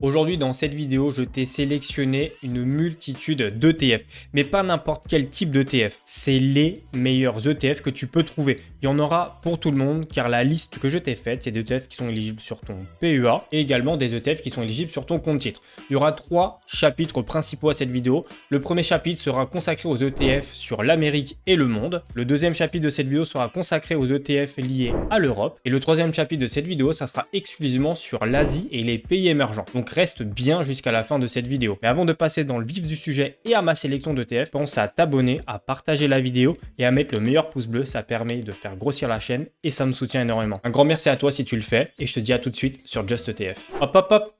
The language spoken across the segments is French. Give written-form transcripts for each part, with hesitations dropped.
Aujourd'hui, dans cette vidéo, je t'ai sélectionné une multitude d'ETF, mais pas n'importe quel type d'ETF. C'est les meilleurs ETF que tu peux trouver. Il y en aura pour tout le monde, car la liste que je t'ai faite, c'est des ETF qui sont éligibles sur ton PEA et également des ETF qui sont éligibles sur ton compte titre. Il y aura 3 chapitres principaux à cette vidéo. Le premier chapitre sera consacré aux ETF sur l'Amérique et le monde. Le deuxième chapitre de cette vidéo sera consacré aux ETF liés à l'Europe. Et le troisième chapitre de cette vidéo, ça sera exclusivement sur l'Asie et les pays émergents. Donc reste bien jusqu'à la fin de cette vidéo. Mais avant de passer dans le vif du sujet et à ma sélection d'ETF, pense à t'abonner, à partager la vidéo et à mettre le meilleur pouce bleu. Ça permet de faire grossir la chaîne et ça me soutient énormément. Un grand merci à toi si tu le fais et je te dis à tout de suite sur Just ETF. Hop hop hop.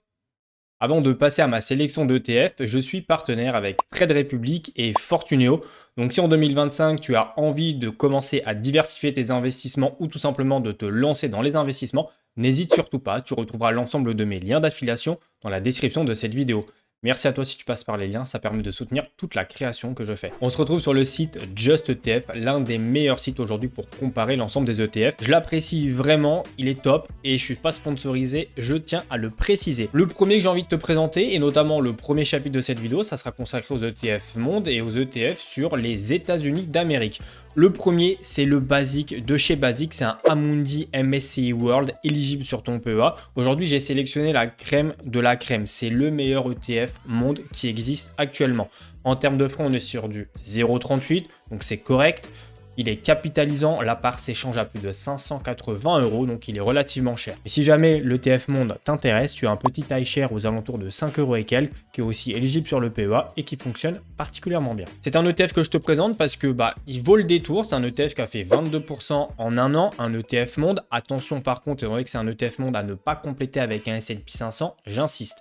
Avant de passer à ma sélection d'ETF, je suis partenaire avec Trade Republic et Fortuneo. Donc si en 2025, tu as envie de commencer à diversifier tes investissements ou tout simplement de te lancer dans les investissements, n'hésite surtout pas, tu retrouveras l'ensemble de mes liens d'affiliation dans la description de cette vidéo. Merci à toi si tu passes par les liens, ça permet de soutenir toute la création que je fais. On se retrouve sur le site Just ETF, l'un des meilleurs sites aujourd'hui pour comparer l'ensemble des ETF. Je l'apprécie vraiment, il est top et je ne suis pas sponsorisé, je tiens à le préciser. Le premier que j'ai envie de te présenter, et notamment le premier chapitre de cette vidéo, ça sera consacré aux ETF monde et aux ETF sur les États-Unis d'Amérique. Le premier, c'est le basique de chez Basic, c'est un Amundi MSCI World éligible sur ton PEA. Aujourd'hui, j'ai sélectionné la crème de la crème. C'est le meilleur ETF monde qui existe actuellement. En termes de frais, on est sur du 0,38, donc c'est correct. Il est capitalisant, la part s'échange à plus de 580 €, donc il est relativement cher. Et si jamais l'ETF Monde t'intéresse, tu as un petit iShare aux alentours de 5 € et quelques, qui est aussi éligible sur le PEA et qui fonctionne particulièrement bien. C'est un ETF que je te présente parce que il vaut le détour. C'est un ETF qui a fait 22% en un an, un ETF Monde. Attention par contre, étant donné que c'est un ETF Monde à ne pas compléter avec un S&P 500, j'insiste.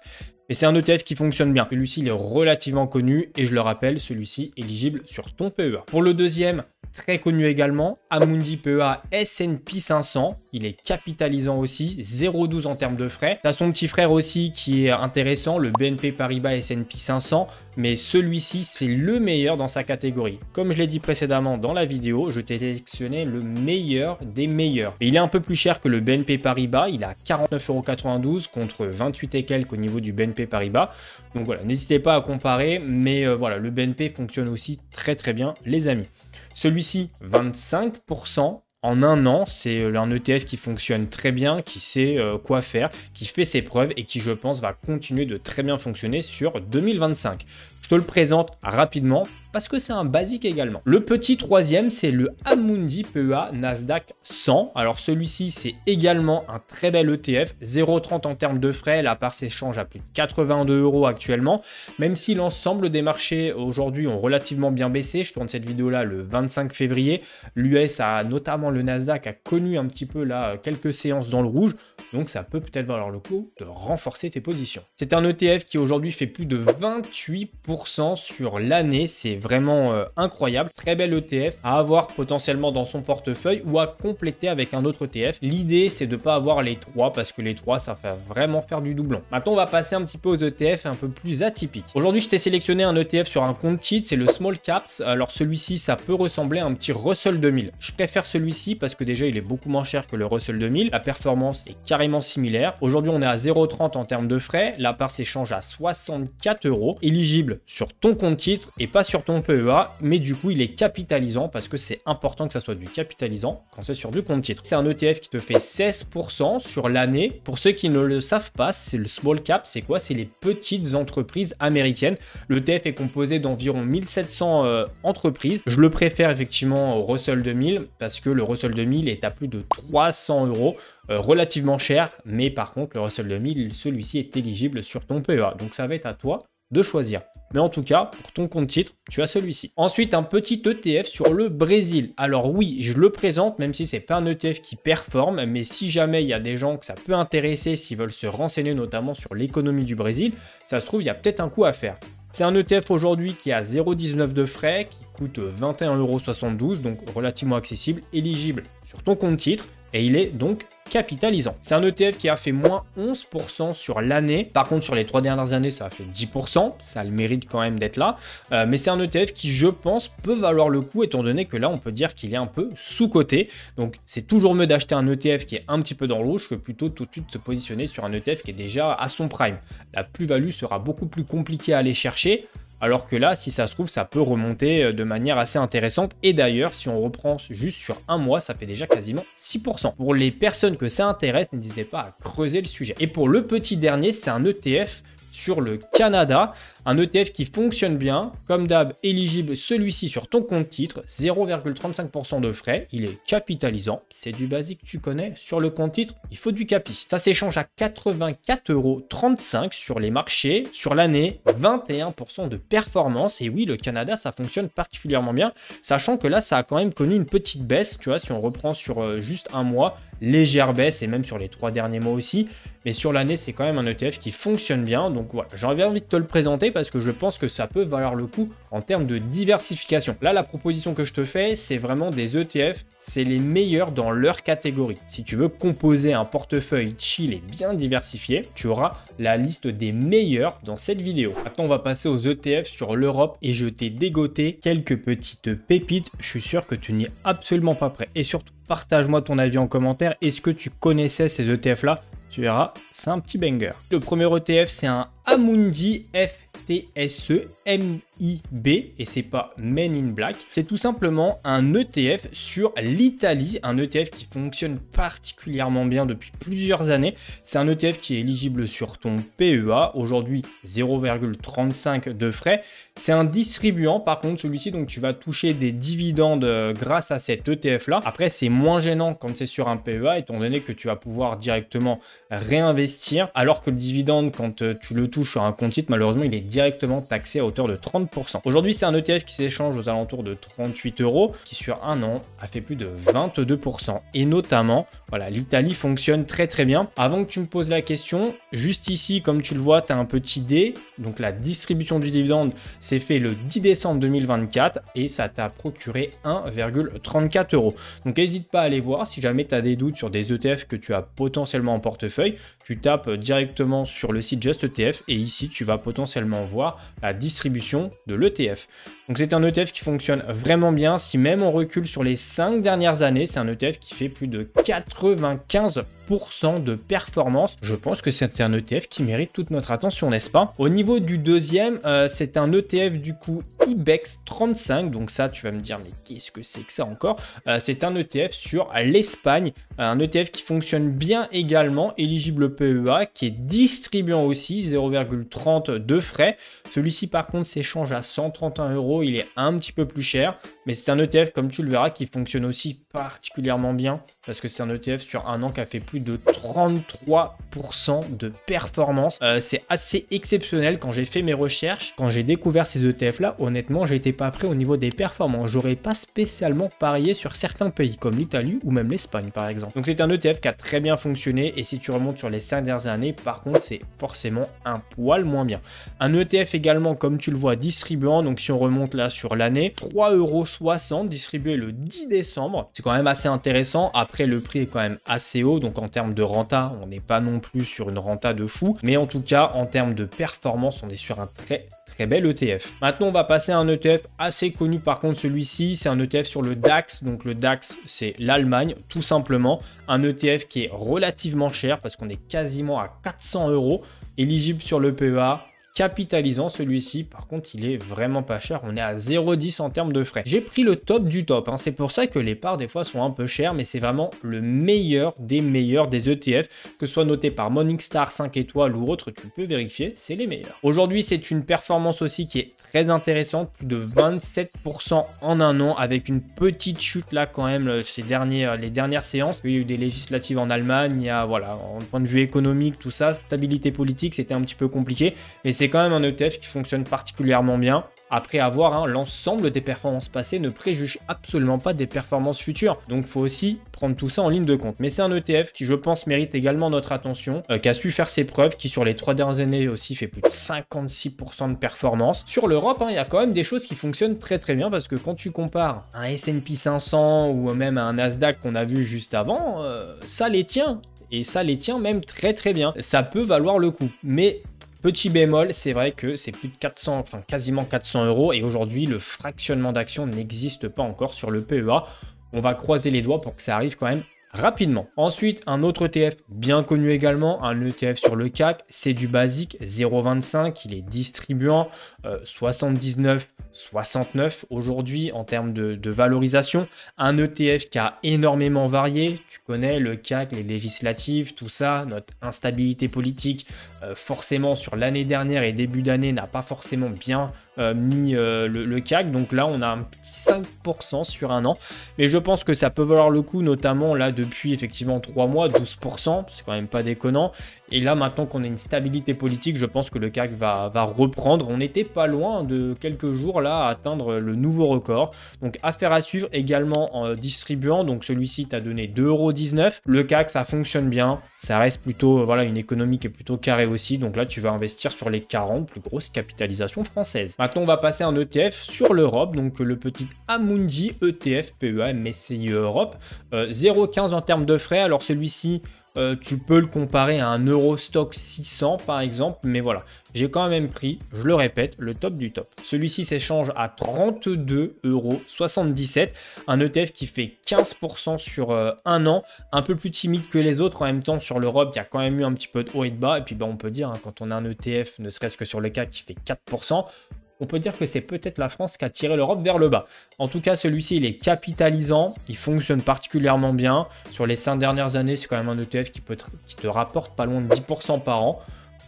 Mais c'est un ETF qui fonctionne bien. Celui-ci, il est relativement connu et je le rappelle, celui-ci éligible sur ton PEA. Pour le deuxième, très connu également, Amundi PEA S&P 500. Il est capitalisant aussi, 0,12 en termes de frais. Tu as son petit frère aussi qui est intéressant, le BNP Paribas S&P 500. Mais celui-ci, c'est le meilleur dans sa catégorie. Comme je l'ai dit précédemment dans la vidéo, je t'ai sélectionné le meilleur des meilleurs. Et il est un peu plus cher que le BNP Paribas. Il est à 49,92 € contre 28 et quelques au niveau du BNP Paribas. Donc voilà, n'hésitez pas à comparer. Mais voilà, le BNP fonctionne aussi très très bien, les amis. Celui-ci, 25% en un an, c'est un ETF qui fonctionne très bien, qui sait quoi faire, qui fait ses preuves et qui, je pense, va continuer de très bien fonctionner sur 2025. Je te le présente rapidement parce que c'est un basique également. Le petit troisième, c'est le Amundi PEA Nasdaq 100. Alors celui-ci, c'est également un très bel ETF, 0,30 en termes de frais. La part s'échange à plus de 82 € actuellement. Même si l'ensemble des marchés aujourd'hui ont relativement bien baissé. Je tourne cette vidéo-là le 25 février. L'US a, notamment le Nasdaq, a connu un petit peu là quelques séances dans le rouge. Donc ça peut peut-être valoir le coup de renforcer tes positions. C'est un ETF qui aujourd'hui fait plus de 28% sur l'année. C'est vraiment incroyable. Très bel ETF à avoir potentiellement dans son portefeuille ou à compléter avec un autre ETF. L'idée, c'est de ne pas avoir les trois parce que les trois, ça fait vraiment faire du doublon. Maintenant, on va passer un petit peu aux ETF un peu plus atypiques. Aujourd'hui, je t'ai sélectionné un ETF sur un compte titre, c'est le Small Caps. Alors celui-ci, ça peut ressembler à un petit Russell 2000. Je préfère celui-ci parce que déjà, il est beaucoup moins cher que le Russell 2000. La performance est carrément similaire. Aujourd'hui, on est à 0,30 en termes de frais. La part s'échange à 64 €, éligible sur ton compte titre et pas sur ton PEA, mais du coup, il est capitalisant parce que c'est important que ça soit du capitalisant quand c'est sur du compte titre. C'est un ETF qui te fait 16% sur l'année. Pour ceux qui ne le savent pas, c'est le small cap. C'est quoi? C'est les petites entreprises américaines. Le ETF est composé d'environ 1700 entreprises. Je le préfère effectivement au Russell 2000 parce que le Russell 2000 est à plus de 300 €. Relativement cher, mais par contre, le Russell 2000, celui-ci est éligible sur ton PEA. Donc ça va être à toi de choisir. Mais en tout cas, pour ton compte titre, tu as celui-ci. Ensuite, un petit ETF sur le Brésil. Alors oui, je le présente, même si c'est pas un ETF qui performe, mais si jamais il y a des gens que ça peut intéresser, s'ils veulent se renseigner notamment sur l'économie du Brésil, ça se trouve, il y a peut-être un coup à faire. C'est un ETF aujourd'hui qui a 0,19 de frais, qui coûte 21,72 €, donc relativement accessible, éligible sur ton compte titre. et il est donc capitalisant. C'est un ETF qui a fait moins 11% sur l'année. Par contre, sur les 3 dernières années, ça a fait 10%. Ça a le mérite quand même d'être là. Mais c'est un ETF qui, je pense, peut valoir le coup, étant donné que là, on peut dire qu'il est un peu sous-coté. Donc, c'est toujours mieux d'acheter un ETF qui est un petit peu dans le rouge que plutôt tout de suite se positionner sur un ETF qui est déjà à son prime. La plus-value sera beaucoup plus compliquée à aller chercher. Alors que là, si ça se trouve, ça peut remonter de manière assez intéressante. Et d'ailleurs, si on reprend juste sur un mois, ça fait déjà quasiment 6%. Pour les personnes que ça intéresse, n'hésitez pas à creuser le sujet. Et pour le petit dernier, c'est un ETF sur le Canada, un ETF qui fonctionne bien, comme d'hab, éligible celui-ci sur ton compte titre, 0,35% de frais, il est capitalisant, c'est du basique, tu connais, sur le compte titre, il faut du capi. Ça s'échange à 84,35 € sur les marchés, sur l'année, 21% de performance, et oui, le Canada, ça fonctionne particulièrement bien, sachant que là, ça a quand même connu une petite baisse, tu vois, si on reprend sur juste un mois, légère baisse, et même sur les 3 derniers mois aussi, mais sur l'année, c'est quand même un ETF qui fonctionne bien. Donc voilà, j'avais envie de te le présenter parce que je pense que ça peut valoir le coup en termes de diversification. Là, la proposition que je te fais, c'est vraiment des ETF, c'est les meilleurs dans leur catégorie. Si tu veux composer un portefeuille chill et bien diversifié, tu auras la liste des meilleurs dans cette vidéo. Maintenant, on va passer aux ETF sur l'Europe et je t'ai dégoté quelques petites pépites. Je suis sûr que tu n'y es absolument pas prêt. Et surtout, partage-moi ton avis en commentaire. Est-ce que tu connaissais ces ETF-là? Tu verras, c'est un petit banger. Le premier ETF, c'est un Amundi FTSE MIB et c'est pas Men in Black. C'est tout simplement un ETF sur l'Italie, un ETF qui fonctionne particulièrement bien depuis plusieurs années. C'est un ETF qui est éligible sur ton PEA, aujourd'hui 0,35 de frais. C'est un distribuant, par contre celui-ci, donc tu vas toucher des dividendes grâce à cet ETF là. Après, c'est moins gênant quand c'est sur un PEA, étant donné que tu vas pouvoir directement réinvestir, alors que le dividende, quand tu le touches sur un compte titre, malheureusement, il est directement taxé à hauteur de 30%. Aujourd'hui, c'est un ETF qui s'échange aux alentours de 38 €, qui sur un an a fait plus de 22%. Et notamment, voilà, l'Italie fonctionne très très bien. Avant que tu me poses la question, juste ici, comme tu le vois, tu as un petit dé, donc la distribution du dividende s'est fait le 10 décembre 2024 et ça t'a procuré 1,34 €. Donc n'hésite pas à aller voir si jamais tu as des doutes sur des ETF que tu as potentiellement en portefeuille, tu tapes directement sur le site Just ETF et ici tu vas potentiellement voir la distribution de l'ETF. Donc c'est un ETF qui fonctionne vraiment bien. Si même on recule sur les 5 dernières années, c'est un ETF qui fait plus de 95% de performance. Je pense que c'est un ETF qui mérite toute notre attention, n'est-ce pas? Au niveau du deuxième, c'est un ETF du coup IBEX 35. Donc ça, tu vas me dire, mais qu'est-ce que c'est que ça encore? C'est un ETF sur l'Espagne, un ETF qui fonctionne bien également, éligible PEA, qui est distribuant aussi, 0,30 de frais. Celui-ci par contre s'échange à 131 €, il est un petit peu plus cher, mais c'est un ETF comme tu le verras qui fonctionne aussi particulièrement bien parce que c'est un ETF sur un an qui a fait plus de 33% de performance. C'est assez exceptionnel. Quand j'ai fait mes recherches, quand j'ai découvert ces ETF là, honnêtement j'étais pas prêt au niveau des performances. J'aurais pas spécialement parié sur certains pays comme l'Italie ou même l'Espagne par exemple. Donc c'est un ETF qui a très bien fonctionné et si tu remontes sur les 5 dernières années, par contre c'est forcément un poil moins bien. Un ETF également comme tu le vois distribuant, donc si on remonte là sur l'année, 3,60 € distribué le 10 décembre. C'est quand même assez intéressant. Après le prix est quand même assez haut, donc en termes de renta, on n'est pas non plus sur une renta de fou, mais en tout cas en termes de performance, on est sur un très bel ETF. Maintenant, on va passer à un ETF assez connu par contre celui-ci, c'est un ETF sur le DAX. Donc le DAX, c'est l'Allemagne, tout simplement. Un ETF qui est relativement cher parce qu'on est quasiment à 400 €, éligible sur le PEA. Capitalisant celui-ci, par contre il est vraiment pas cher, on est à 0,10 en termes de frais. J'ai pris le top du top, hein. C'est pour ça que les parts des fois sont un peu chères, mais c'est vraiment le meilleur des ETF, que ce soit noté par Morningstar 5 étoiles ou autre, tu peux vérifier, c'est les meilleurs. Aujourd'hui c'est une performance aussi qui est très intéressante, plus de 27% en un an, avec une petite chute là quand même les dernières séances. Il y a eu des législatives en Allemagne, il y a voilà, en point de vue économique, tout ça, stabilité politique, c'était un petit peu compliqué, mais c'est c'est quand même un ETF qui fonctionne particulièrement bien. Après avoir, hein, l'ensemble des performances passées ne préjuge absolument pas des performances futures. Donc, il faut aussi prendre tout ça en ligne de compte. Mais c'est un ETF qui, je pense, mérite également notre attention, qui a su faire ses preuves, qui sur les 3 dernières années aussi fait plus de 56% de performance. Sur l'Europe, hein, il y a quand même des choses qui fonctionnent très très bien parce que quand tu compares un S&P 500 ou même un Nasdaq qu'on a vu juste avant, ça les tient. Et ça les tient même très très bien. Ça peut valoir le coup. Mais petit bémol, c'est vrai que c'est plus de 400, enfin quasiment 400 euros. Et aujourd'hui, le fractionnement d'actions n'existe pas encore sur le PEA. On va croiser les doigts pour que ça arrive quand même rapidement. Ensuite, un autre ETF bien connu également, un ETF sur le CAC, c'est du basique 0,25. Il est distribuant 79,69 aujourd'hui en termes de valorisation. Un ETF qui a énormément varié. Tu connais le CAC, les législatives, tout ça, notre instabilité politique, forcément sur l'année dernière et début d'année n'a pas forcément bien mis le CAC. Donc là, on a un petit 5% sur un an. Mais je pense que ça peut valoir le coup, notamment là depuis effectivement 3 mois, 12%. C'est quand même pas déconnant. Et là, maintenant qu'on a une stabilité politique, je pense que le CAC va reprendre. On n'était pas loin de quelques jours là à atteindre le nouveau record. Donc affaire à suivre également en distribuant. Donc celui-ci t'a donné 2,19 €. Le CAC, ça fonctionne bien. Ça reste plutôt, voilà, une économie qui est plutôt carrée aussi. Donc là, tu vas investir sur les 40 plus grosses capitalisations françaises. Maintenant, on va passer à un ETF sur l'Europe. Donc le petit Amundi ETF PEA MSCI Europe. 0,15 en termes de frais. Alors celui-ci, tu peux le comparer à un Eurostock 600 par exemple, mais voilà, j'ai quand même pris, je le répète, le top du top. Celui-ci s'échange à 32,77 €, un ETF qui fait 15% sur un an, un peu plus timide que les autres. En même temps, sur l'Europe, il y a quand même eu un petit peu de haut et de bas, et puis on peut dire, hein, quand on a un ETF, ne serait-ce que sur le CAC qui fait 4%, on peut dire que c'est peut-être la France qui a tiré l'Europe vers le bas. En tout cas, celui-ci, il est capitalisant, il fonctionne particulièrement bien. Sur les 5 dernières années, c'est quand même un ETF qui te rapporte pas loin de 10% par an.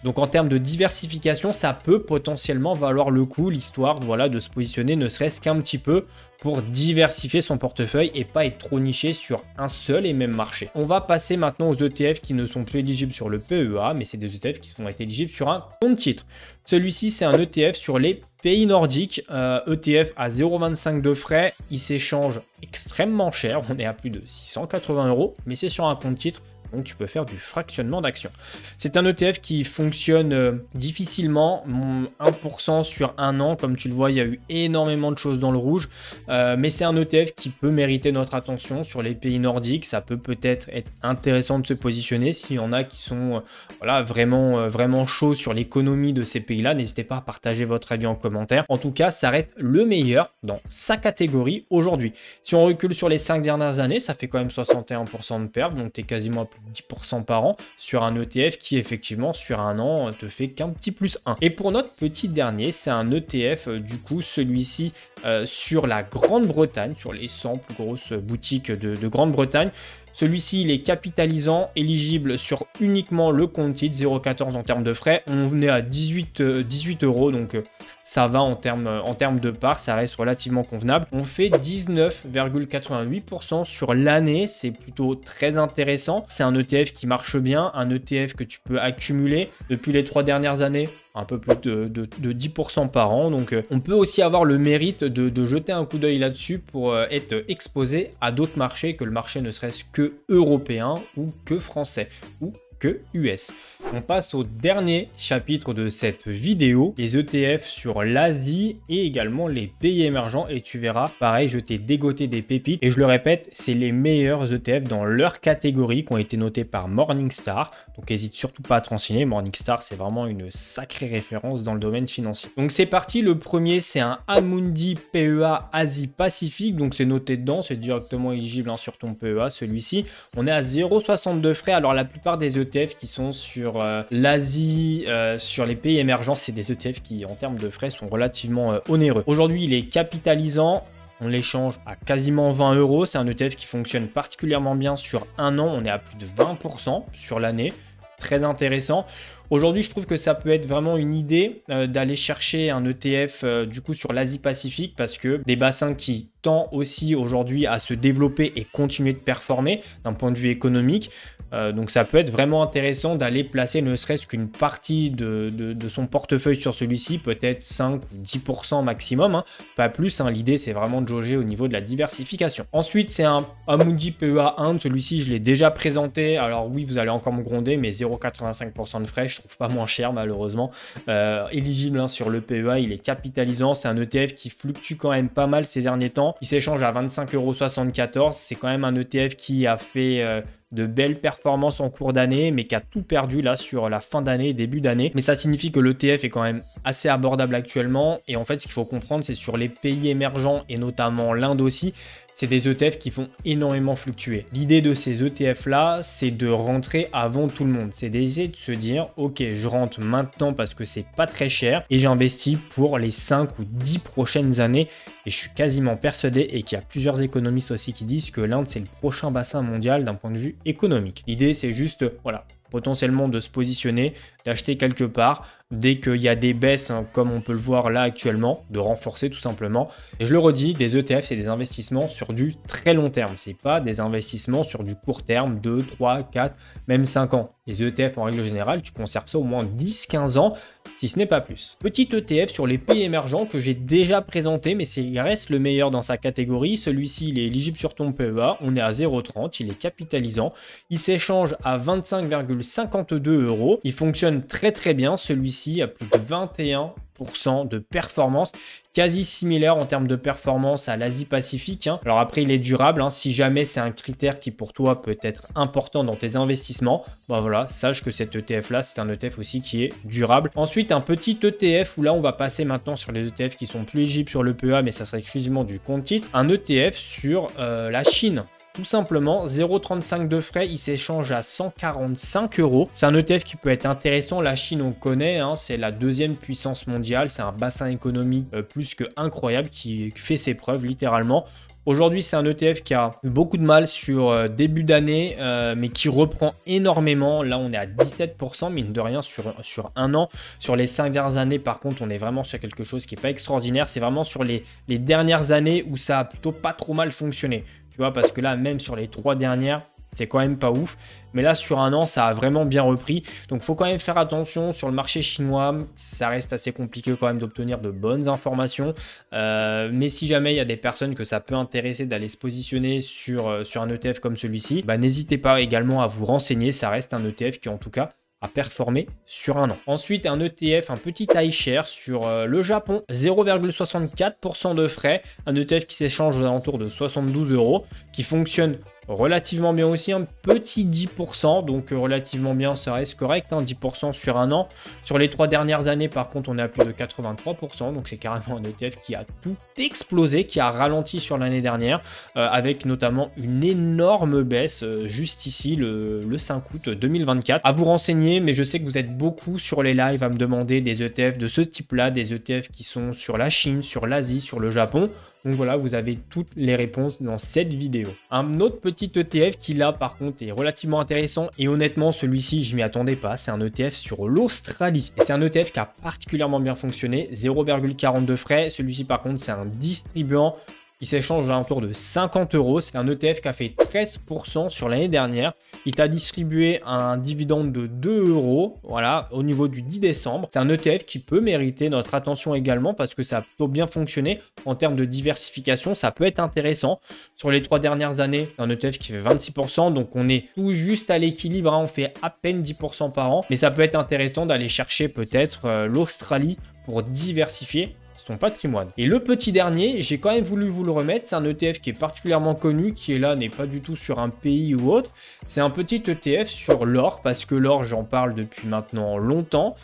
Donc en termes de diversification, ça peut potentiellement valoir le coup, l'histoire voilà, de se positionner ne serait-ce qu'un petit peu pour diversifier son portefeuille et pas être trop niché sur un seul et même marché. On va passer maintenant aux ETF qui ne sont plus éligibles sur le PEA, mais c'est des ETF qui vont être éligibles sur un compte titre. Celui-ci, c'est un ETF sur les pays nordiques, ETF à 0,25 € de frais. Il s'échange extrêmement cher, on est à plus de 680 €, mais c'est sur un compte titre. Donc tu peux faire du fractionnement d'actions. C'est un ETF qui fonctionne difficilement, 1% sur un an. Comme tu le vois, il y a eu énormément de choses dans le rouge. Mais c'est un ETF qui peut mériter notre attention sur les pays nordiques. Ça peut peut-être être intéressant de se positionner s'il y en a qui sont voilà, vraiment chauds sur l'économie de ces pays-là. N'hésitez pas à partager votre avis en commentaire. En tout cas, ça reste le meilleur dans sa catégorie aujourd'hui. Si on recule sur les 5 dernières années, ça fait quand même 61% de perf. Donc tu es quasiment à plus de 10% par an sur un ETF qui effectivement sur un an te fait qu'un petit plus 1. Et pour notre petit dernier, c'est un ETF du coup celui-ci sur la Grande-Bretagne, sur les 100 plus grosses boutiques de Grande-Bretagne. Celui-ci, il est capitalisant, éligible sur uniquement le compte titre, 0,14 en termes de frais. On est à 18 €, donc ça va en termes de parts, ça reste relativement convenable. On fait 19,88% sur l'année, c'est plutôt très intéressant. C'est un ETF qui marche bien, un ETF que tu peux accumuler depuis les 3 dernières années, un peu plus de 10% par an. Donc on peut aussi avoir le mérite de jeter un coup d'œil là-dessus pour être exposé à d'autres marchés que le marché ne serait-ce que européen ou que français ou que US. On passe au dernier chapitre de cette vidéo, les ETF sur l'Asie et également les pays émergents, et tu verras, pareil, je t'ai dégoté des pépites et je le répète, c'est les meilleurs ETF dans leur catégorie qui ont été notés par Morningstar, donc n'hésite surtout pas à te renseigner. Morningstar, c'est vraiment une sacrée référence dans le domaine financier. Donc c'est parti, le premier c'est un Amundi PEA Asie Pacifique, donc c'est noté dedans, c'est directement éligible sur ton PEA celui-ci. On est à 0,62 frais, alors la plupart des ETF qui sont sur l'Asie, sur les pays émergents, c'est des ETF qui en termes de frais sont relativement onéreux. Aujourd'hui, il est capitalisant. On l'échange à quasiment 20 €. C'est un ETF qui fonctionne particulièrement bien sur un an. On est à plus de 20% sur l'année. Très intéressant. Aujourd'hui, je trouve que ça peut être vraiment une idée d'aller chercher un ETF du coup sur l'Asie-Pacifique parce que des bassins qui tendent aussi aujourd'hui à se développer et continuer de performer d'un point de vue économique. Donc ça peut être vraiment intéressant d'aller placer ne serait-ce qu'une partie de son portefeuille sur celui-ci, peut-être 5 ou 10% maximum, hein, pas plus. Hein. L'idée, c'est vraiment de jauger au niveau de la diversification. Ensuite, c'est un Amundi PEA 1. Celui-ci, je l'ai déjà présenté. Alors oui, vous allez encore me gronder, mais 0,85% de frais, je trouve pas moins cher malheureusement. Éligible hein, sur le PEA, il est capitalisant. C'est un ETF qui fluctue quand même pas mal ces derniers temps. Il s'échange à 25,74 €. C'est quand même un ETF qui a fait de belles performances en cours d'année, mais qui a tout perdu là sur la fin d'année, début d'année. Mais ça signifie que l'ETF est quand même assez abordable actuellement. Et en fait, ce qu'il faut comprendre, c'est sur les pays émergents et notamment l'Inde aussi, c'est des ETF qui font énormément fluctuer. L'idée de ces ETF-là, c'est de rentrer avant tout le monde. C'est d'essayer de se dire, ok, je rentre maintenant parce que c'est pas très cher et j'investis pour les 5 ou 10 prochaines années. Et je suis quasiment persuadé et qu'il y a plusieurs économistes aussi qui disent que l'Inde, c'est le prochain bassin mondial d'un point de vue économique. L'idée, c'est juste, voilà, potentiellement de se positionner, d'acheter quelque part, dès qu'il y a des baisses, hein, comme on peut le voir là actuellement, de renforcer tout simplement. Et je le redis, des ETF, c'est des investissements sur du très long terme. C'est pas des investissements sur du court terme, 2, 3, 4, même 5 ans. Les ETF, en règle générale, tu conserves ça au moins 10-15 ans, si ce n'est pas plus. Petit ETF sur les pays émergents que j'ai déjà présenté, mais il reste le meilleur dans sa catégorie. Celui-ci, il est éligible sur ton PEA. On est à 0,30, il est capitalisant. Il s'échange à 25,52 €. Il fonctionne très très bien. Celui-ci a plus de 21% de performance, quasi similaire en termes de performance à l'Asie-Pacifique. Hein. Alors après, il est durable. Hein. Si jamais c'est un critère qui pour toi peut être important dans tes investissements, bah voilà, sache que cet ETF-là, c'est un ETF aussi qui est durable. Ensuite, un petit ETF où là, on va passer maintenant sur les ETF qui sont plus éligibles sur le PEA, mais ça serait exclusivement du compte titre. Un ETF sur la Chine. Tout simplement, 0,35 de frais, il s'échange à 145 €. C'est un ETF qui peut être intéressant. La Chine, on connaît, hein, c'est la deuxième puissance mondiale. C'est un bassin économique plus que incroyable qui fait ses preuves littéralement. Aujourd'hui, c'est un ETF qui a eu beaucoup de mal sur début d'année, mais qui reprend énormément. Là, on est à 17%, mine de rien, sur un an. Sur les 5 dernières années, par contre, on est vraiment sur quelque chose qui n'est pas extraordinaire. C'est vraiment sur les dernières années où ça a plutôt pas trop mal fonctionné. Tu vois, parce que là, même sur les 3 dernières, c'est quand même pas ouf. Mais là, sur un an, ça a vraiment bien repris. Donc, il faut quand même faire attention sur le marché chinois. Ça reste assez compliqué quand même d'obtenir de bonnes informations. Mais si jamais il y a des personnes que ça peut intéresser d'aller se positionner sur un ETF comme celui-ci, bah, n'hésitez pas également à vous renseigner. Ça reste un ETF qui, en tout cas, a performé sur un an. Ensuite, un ETF, un petit iShare sur le Japon, 0,64% de frais, un ETF qui s'échange aux alentours de 72 €, qui fonctionne relativement bien aussi, un petit 10%, donc relativement bien, ça reste correct, hein, 10% sur un an. Sur les 3 dernières années, par contre, on est à plus de 83%, donc c'est carrément un ETF qui a tout explosé, qui a ralenti sur l'année dernière, avec notamment une énorme baisse juste ici, le 5 août 2024. À vous renseigner, mais je sais que vous êtes beaucoup sur les lives à me demander des ETF de ce type-là, des ETF qui sont sur la Chine, sur l'Asie, sur le Japon. Donc voilà, vous avez toutes les réponses dans cette vidéo. Un autre petit ETF qui là par contre est relativement intéressant et honnêtement celui-ci je m'y attendais pas, c'est un ETF sur l'Australie. Et c'est un ETF qui a particulièrement bien fonctionné, 0,42 frais. Celui-ci par contre c'est un distribuant. Il s'échange à l'entour de 50 €. C'est un ETF qui a fait 13% sur l'année dernière. Il t'a distribué un dividende de 2 €, voilà, au niveau du 10 décembre. C'est un ETF qui peut mériter notre attention également parce que ça a plutôt bien fonctionné en termes de diversification. Ça peut être intéressant. Sur les 3 dernières années, un ETF qui fait 26%, donc on est tout juste à l'équilibre. Hein, on fait à peine 10% par an, mais ça peut être intéressant d'aller chercher peut-être l'Australie pour diversifier son patrimoine. Et le petit dernier, j'ai quand même voulu vous le remettre, c'est un ETF qui est particulièrement connu, qui est là, n'est pas du tout sur un pays ou autre. C'est un petit ETF sur l'or, parce que l'or, j'en parle depuis maintenant longtemps.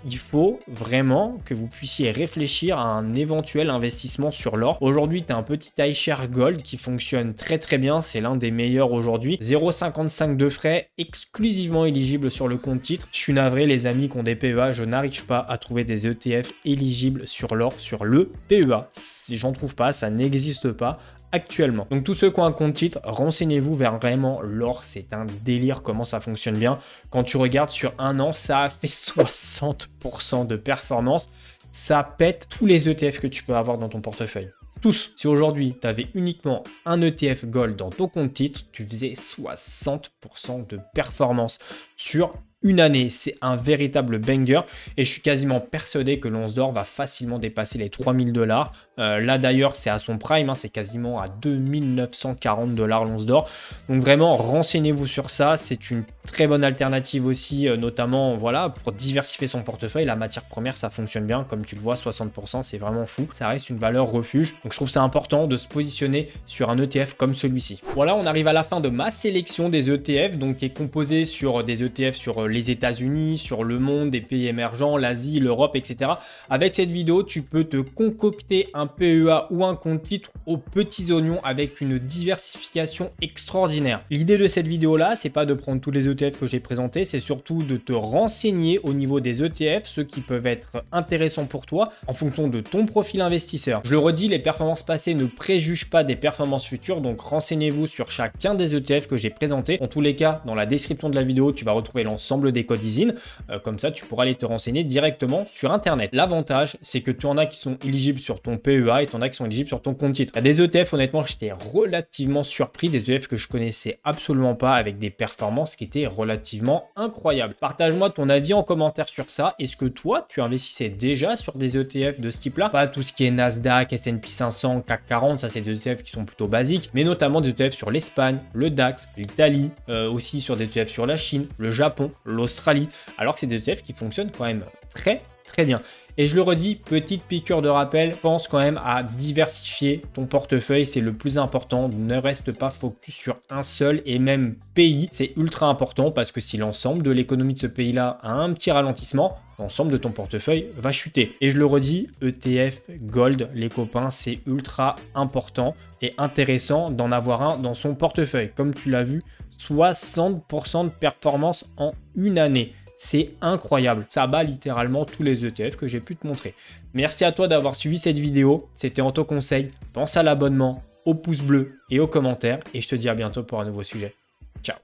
Il faut vraiment que vous puissiez réfléchir à un éventuel investissement sur l'or. Aujourd'hui, tu as un petit iShare Gold qui fonctionne très très bien, c'est l'un des meilleurs aujourd'hui. 0,55 de frais, exclusivement éligible sur le compte titre. Je suis navré les amis qui ont des PEA, je n'arrive pas à trouver des ETF éligibles sur l'or, sur le PEA. Si j'en trouve pas, ça n'existe pas actuellement. Donc tous ceux qui ont un compte titre, renseignez-vous vers vraiment l'or, c'est un délire comment ça fonctionne bien. Quand tu regardes sur un an, ça a fait 60% de performance. Ça pète tous les ETF que tu peux avoir dans ton portefeuille. tous. Si aujourd'hui, tu avais uniquement un ETF Gold dans ton compte titre, tu faisais 60% de performance sur une année. C'est un véritable banger et je suis quasiment persuadé que l'once d'or va facilement dépasser les 3000 $. Là d'ailleurs, c'est à son prime, hein, c'est quasiment à 2940 $ l'once d'or. Donc vraiment, renseignez-vous sur ça. C'est une très bonne alternative aussi, notamment voilà, pour diversifier son portefeuille. La matière première, ça fonctionne bien. Comme tu le vois, 60%, c'est vraiment fou. Ça reste une valeur refuge. Donc je trouve ça important de se positionner sur un ETF comme celui-ci. Voilà, on arrive à la fin de ma sélection des ETF, donc qui est composée sur des ETF sur les États-Unis, sur le monde, des pays émergents, l'Asie, l'Europe, etc. Avec cette vidéo, tu peux te concocter un PEA ou un compte titre aux petits oignons avec une diversification extraordinaire. L'idée de cette vidéo-là, c'est pas de prendre tous les ETF que j'ai présentés, c'est surtout de te renseigner au niveau des ETF, ceux qui peuvent être intéressants pour toi en fonction de ton profil investisseur. Je le redis, les performances passées ne préjugent pas des performances futures, donc renseignez-vous sur chacun des ETF que j'ai présentés. En tous les cas, dans la description de la vidéo, tu vas retrouver l'ensemble des codes ISIN. Comme ça, tu pourras aller te renseigner directement sur Internet. L'avantage, c'est que tu en as qui sont éligibles sur ton PEA et tu en as qui sont éligibles sur ton compte titre. Il y a des ETF, honnêtement, j'étais relativement surpris, des ETF que je connaissais absolument pas avec des performances qui étaient relativement incroyables. Partage-moi ton avis en commentaire sur ça. Est-ce que toi, tu investissais déjà sur des ETF de ce type-là? Pas tout ce qui est Nasdaq, S&P 500, CAC 40, ça c'est des ETF qui sont plutôt basiques, mais notamment des ETF sur l'Espagne, le DAX, l'Italie, aussi sur des ETF sur la Chine, le Japon, l'Australie, alors que c'est des ETF qui fonctionnent quand même très bien. Et je le redis, petite piqûre de rappel, pense quand même à diversifier ton portefeuille, c'est le plus important. Ne reste pas focus sur un seul et même pays, c'est ultra important parce que si l'ensemble de l'économie de ce pays-là a un petit ralentissement, l'ensemble de ton portefeuille va chuter. Et je le redis, ETF Gold, les copains, c'est ultra important et intéressant d'en avoir un dans son portefeuille. Comme tu l'as vu, 60% de performance en une année. C'est incroyable, ça bat littéralement tous les ETF que j'ai pu te montrer. Merci à toi d'avoir suivi cette vidéo, c'était Anto Conseil. Pense à l'abonnement, au pouce bleu et aux commentaires et je te dis à bientôt pour un nouveau sujet. Ciao.